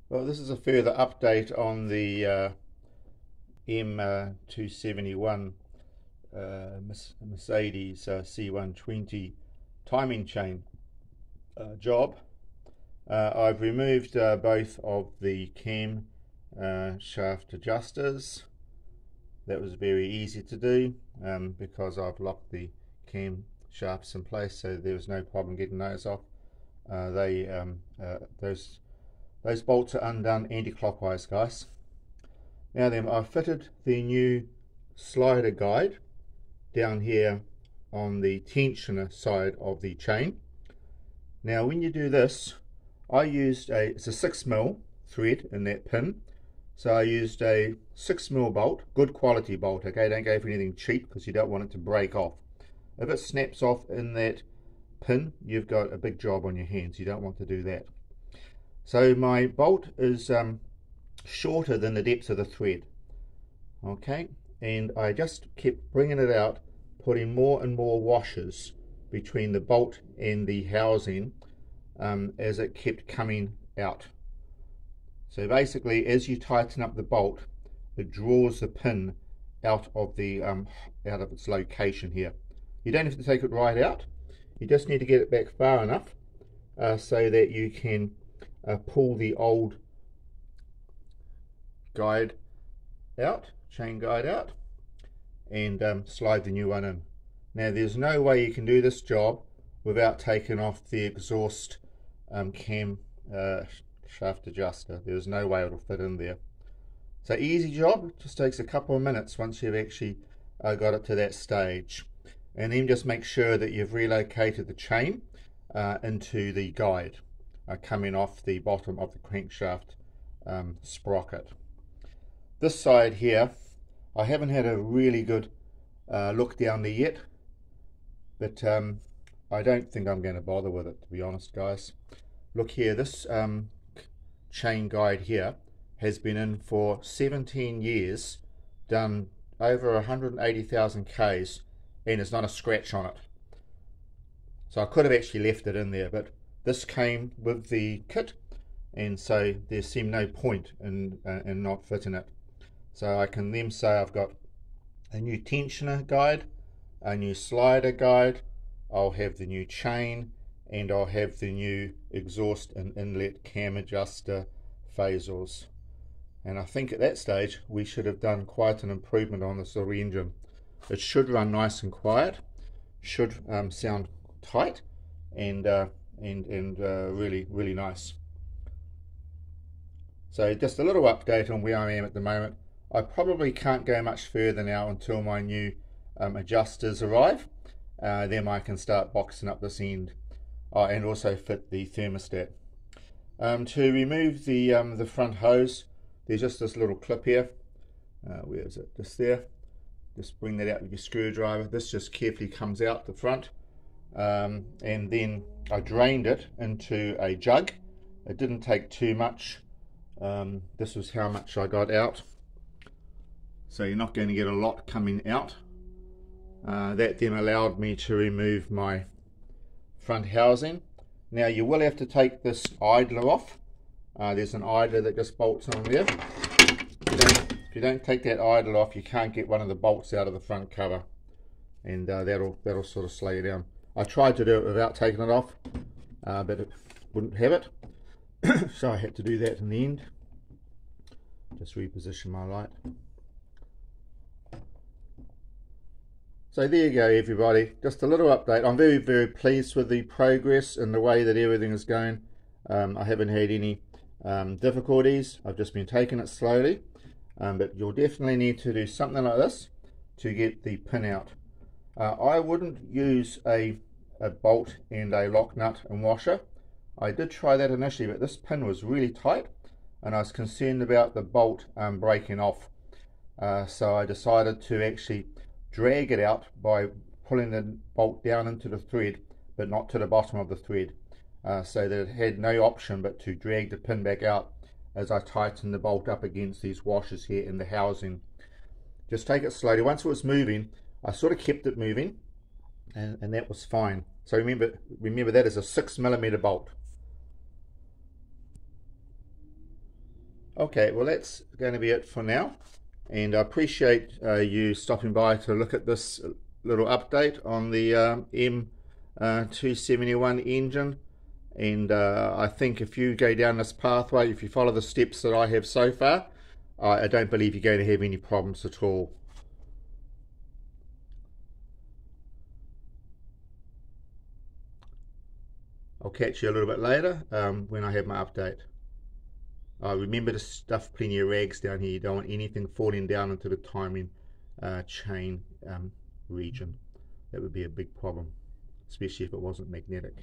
Well, this is a further update on the m271 Mercedes C120 timing chain job. I've removed both of the cam shaft adjusters. That was very easy to do because I've locked the cam shafts in place, so there was no problem getting those off. Those bolts are undone anti-clockwise, guys. Now then, I've fitted the new slider guide down here on the tensioner side of the chain. Now when you do this, I used it's a 6mm thread in that pin, so I used a 6mm bolt, good quality bolt, okay? Don't go for anything cheap because you don't want it to break off. If it snaps off in that pin, you've got a big job on your hands. You don't want to do that. So my bolt is shorter than the depth of the thread, okay, and I just kept bringing it out, putting more and more washers between the bolt and the housing as it kept coming out. So basically, as you tighten up the bolt, it draws the pin out of its location here. You don't have to take it right out, you just need to get it back far enough so that you can pull the old guide out, chain guide out, and slide the new one in. Now there's no way you can do this job without taking off the exhaust cam shaft adjuster. There's no way it'll fit in there. So easy job, it just takes a couple of minutes once you've actually got it to that stage. And then just make sure that you've relocated the chain into the guide coming off the bottom of the crankshaft sprocket. This side here, I haven't had a really good look down there yet, but I don't think I'm going to bother with it, to be honest, guys. Look here, this chain guide here has been in for 17 years, done over 180,000 Ks, and there's not a scratch on it. So I could have actually left it in there, but this came with the kit, and so there seemed no point in not fitting it. So I can then say I've got a new tensioner guide, a new slider guide, I'll have the new chain, and I'll have the new exhaust and inlet cam adjuster phasors. And I think at that stage we should have done quite an improvement on this little engine. It should run nice and quiet, should sound tight, and really nice. So just a little update on where I am at the moment. I probably can't go much further now until my new adjusters arrive. Then I can start boxing up this end and also fit the thermostat. To remove the front hose, there's just this little clip here. Where is it? Just there. Just bring that out with your screwdriver. This just carefully comes out the front. And then I drained it into a jug. It didn't take too much. This was how much I got out. So you're not going to get a lot coming out. That then allowed me to remove my front housing. Now you will have to take this idler off. There's an idler that just bolts on there. If you don't take that idler off, you can't get one of the bolts out of the front cover, and that'll sort of slow you down. I tried to do it without taking it off, but it wouldn't have it, so I had to do that in the end. Just reposition my light. So there you go, everybody, just a little update. I'm very pleased with the progress and the way that everything is going. I haven't had any difficulties. I've just been taking it slowly, but you'll definitely need to do something like this to get the pin out. I wouldn't use a bolt and a lock nut and washer. I did try that initially, but this pin was really tight and I was concerned about the bolt breaking off. So I decided to actually drag it out by pulling the bolt down into the thread, but not to the bottom of the thread, so that it had no option but to drag the pin back out as I tighten the bolt up against these washers here in the housing. Just take it slowly. Once it was moving, I sort of kept it moving, and that was fine. So remember that is a 6mm bolt. Okay, well that's going to be it for now, and I appreciate you stopping by to look at this little update on the M271 engine. And I think if you go down this pathway, if you follow the steps that I have so far, I don't believe you're going to have any problems at all. I'll catch you a little bit later when I have my update. Remember to stuff plenty of rags down here. You don't want anything falling down into the timing chain region. That would be a big problem, especially if it wasn't magnetic.